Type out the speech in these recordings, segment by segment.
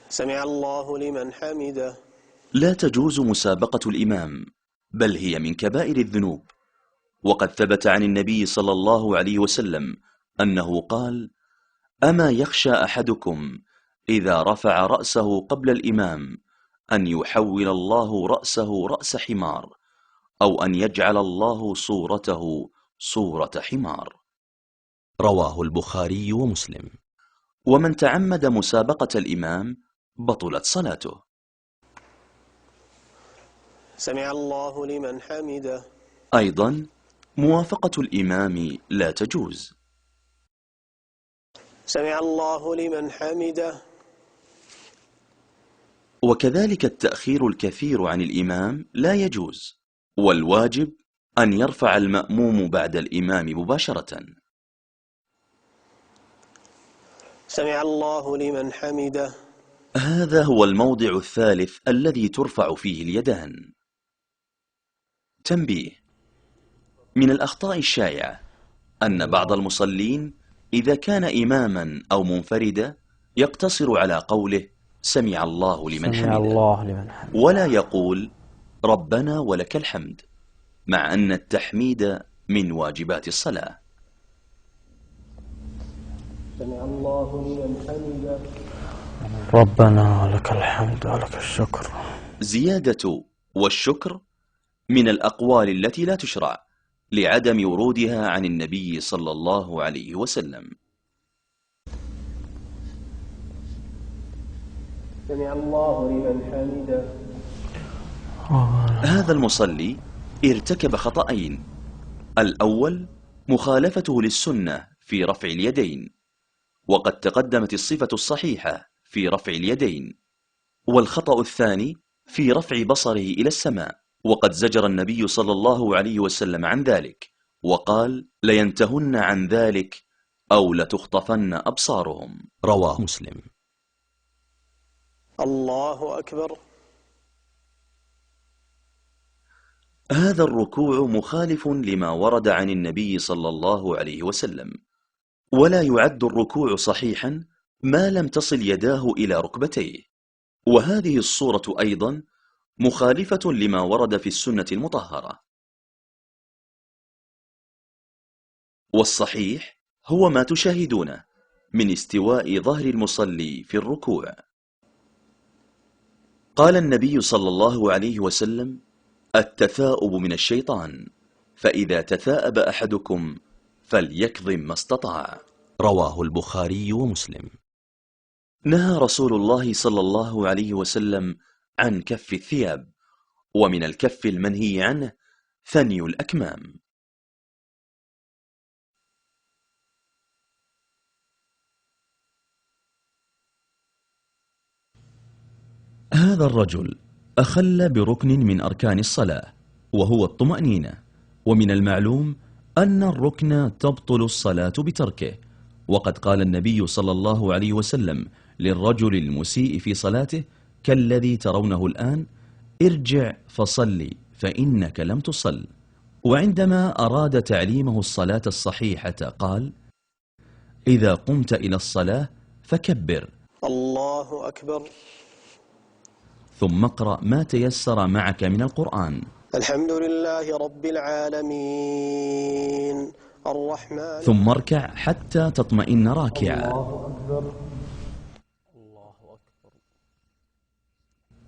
سمع الله لمن حمده. لا تجوز مسابقة الإمام، بل هي من كبائر الذنوب. وقد ثبت عن النبي صلى الله عليه وسلم أنه قال: أما يخشى أحدكم إذا رفع رأسه قبل الإمام أن يحول الله رأسه رأس حمار، أو أن يجعل الله صورته صورة حمار. رواه البخاري ومسلم. ومن تعمد مسابقة الإمام بطلت صلاته. سمع الله لمن حمده. أيضا موافقة الإمام لا تجوز. سمع الله لمن حمده. وكذلك التأخير الكثير عن الإمام لا يجوز، والواجب أن يرفع المأموم بعد الإمام مباشرة. سمع الله لمن حمده. هذا هو الموضع الثالث الذي ترفع فيه اليدان. تنبيه: من الأخطاء الشائعة أن بعض المصلين إذا كان إماما أو منفردا يقتصر على قوله سمع الله لمن حمده، ولا يقول ربنا ولك الحمد، مع أن التحميد من واجبات الصلاة. سمع الله لمن حمده. ربنا ولك الحمد ولك الشكر. زيادة والشكر من الأقوال التي لا تشرع لعدم ورودها عن النبي صلى الله عليه وسلم. سمع الله لمن حمده. هذا المصلي ارتكب خطأين: الأول مخالفته للسنة في رفع اليدين، وقد تقدمت الصفة الصحيحة في رفع اليدين. والخطأ الثاني في رفع بصره إلى السماء، وقد زجر النبي صلى الله عليه وسلم عن ذلك وقال: لينتهن عن ذلك أو لتخطفن أبصارهم. رواه مسلم. الله أكبر. هذا الركوع مخالف لما ورد عن النبي صلى الله عليه وسلم، ولا يعد الركوع صحيحا ما لم تصل يداه إلى ركبتيه. وهذه الصورة أيضا مخالفة لما ورد في السنة المطهرة. والصحيح هو ما تشاهدونه من استواء ظهر المصلي في الركوع. قال النبي صلى الله عليه وسلم: التثاؤب من الشيطان، فإذا تثاءب أحدكم فليكظم ما استطاع. رواه البخاري ومسلم. نهى رسول الله صلى الله عليه وسلم عن كف الثياب، ومن الكف المنهي عنه ثني الأكمام. هذا الرجل أخل بركن من أركان الصلاة، وهو الطمأنينة، ومن المعلوم أن الركن تبطل الصلاة بتركه. وقد قال النبي صلى الله عليه وسلم للرجل المسيء في صلاته كالذي ترونه الآن: ارجع فصلي فإنك لم تصل. وعندما أراد تعليمه الصلاة الصحيحة قال: إذا قمت إلى الصلاة فكبر، الله أكبر، ثم اقرأ ما تيسر معك من القرآن. الحمد لله رب العالمين الرحمن. ثم اركع حتى تطمئن راكعا. الله أكبر. الله أكبر.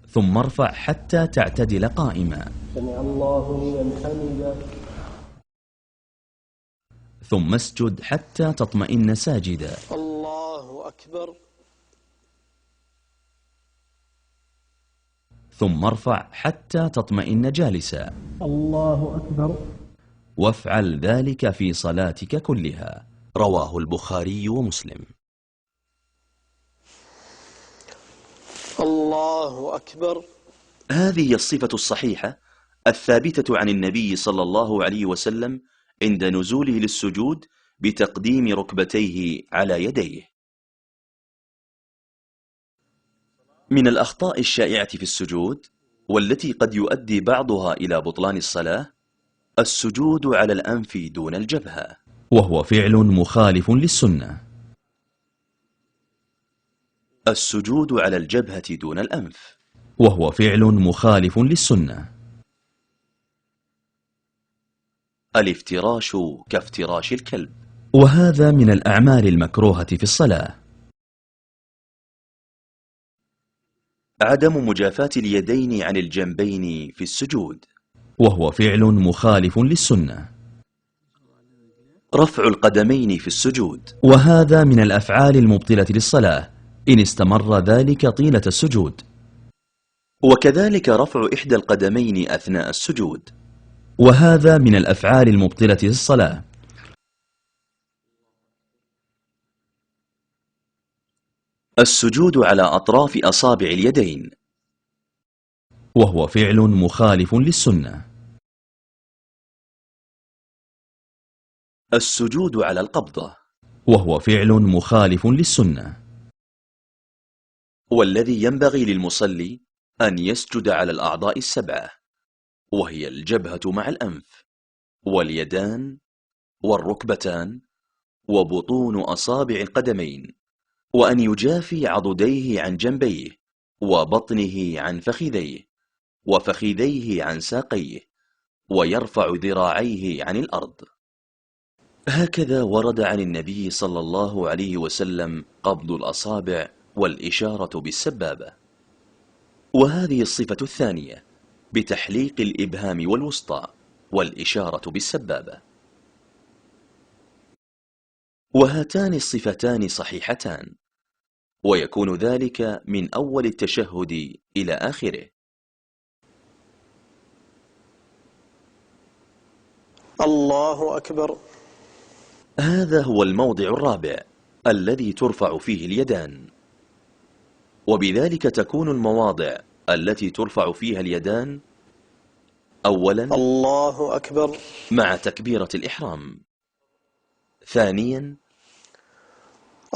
ثم ارفع حتى تعتدل قائما. سمع الله لمن حمده. ثم اسجد حتى تطمئن ساجدا. الله أكبر. ثم ارفع حتى تطمئن جالسا. الله أكبر. وافعل ذلك في صلاتك كلها. رواه البخاري ومسلم. الله أكبر. هذه الصفة الصحيحة الثابتة عن النبي صلى الله عليه وسلم عند نزوله للسجود بتقديم ركبتيه على يديه. من الأخطاء الشائعة في السجود، والتي قد يؤدي بعضها إلى بطلان الصلاة، السجود على الأنف دون السجود على الجبهة دون الأنف. وهو فعل مخالف للسنة. الافتراش كافتراش الكلب. وهذا من الأعمال المكروهة في الصلاة. عدم مجافاة اليدين عن الجنبين في السجود. وهو فعل مخالف للسنة. رفع القدمين في السجود. وهذا من الأفعال المبطلة للصلاة إن استمر ذلك طيلة السجود. وكذلك رفع إحدى القدمين أثناء السجود. وهذا من الأفعال المبطلة للصلاة. السجود على أطراف أصابع اليدين. وهو فعل مخالف للسنة. السجود على القبضة. وهو فعل مخالف للسنة. والذي ينبغي للمصلي أن يسجد على الأعضاء السبعة، وهي الجبهة مع الأنف، واليدان، والركبتان، وبطون أصابع القدمين، وأن يجافي عضديه عن جنبيه، وبطنه عن فخذيه، وفخذيه عن ساقيه، ويرفع ذراعيه عن الأرض. هكذا ورد عن النبي صلى الله عليه وسلم قبض الأصابع والإشارة بالسبابة. وهذه الصفة الثانية بتحليق الإبهام والوسطى والإشارة بالسبابة. وهاتان الصفتان صحيحتان، ويكون ذلك من أول التشهد إلى آخره. الله أكبر. هذا هو الموضع الرابع الذي ترفع فيه اليدان، وبذلك تكون المواضع التي ترفع فيها اليدان: أولا الله أكبر مع تكبيرة الإحرام، ثانيا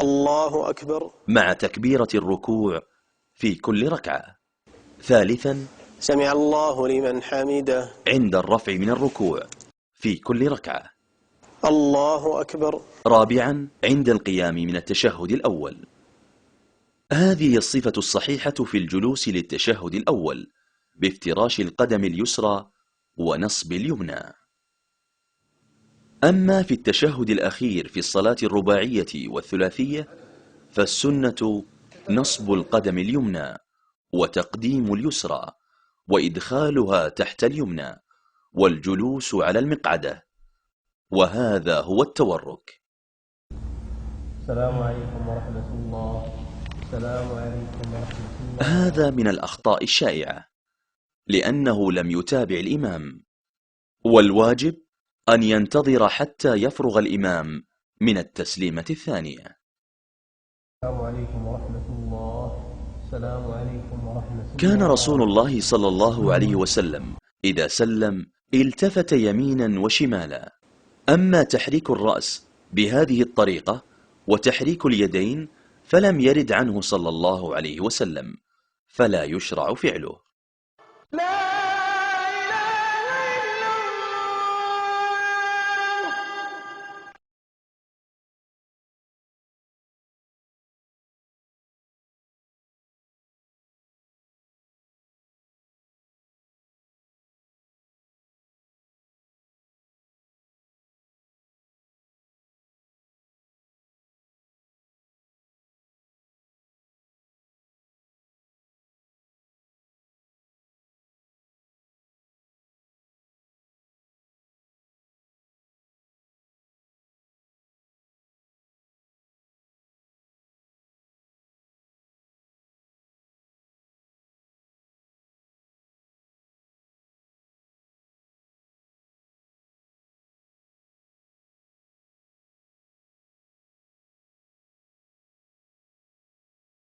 الله أكبر مع تكبيرة الركوع في كل ركعة، ثالثا سمع الله لمن حمده عند الرفع من الركوع في كل ركعة، الله أكبر رابعا عند القيام من التشهد الأول. هذه الصفة الصحيحة في الجلوس للتشهد الأول بافتراش القدم اليسرى ونصب اليمنى. أما في التشهد الأخير في الصلاة الرباعية والثلاثية فالسنة نصب القدم اليمنى وتقديم اليسرى وإدخالها تحت اليمنى والجلوس على المقعدة، وهذا هو التورك. السلام عليكم ورحمة الله. السلام عليكم ورحمة الله. هذا من الأخطاء الشائعة لأنه لم يتابع الإمام، والواجب أن ينتظر حتى يفرغ الإمام من التسليمة الثانية. السلام عليكم ورحمة الله. السلام عليكم ورحمة الله. كان رسول الله صلى الله عليه وسلم إذا سلم التفت يمينا وشمالا. أما تحريك الرأس بهذه الطريقة وتحريك اليدين فلم يرد عنه صلى الله عليه وسلم، فلا يشرع فعله.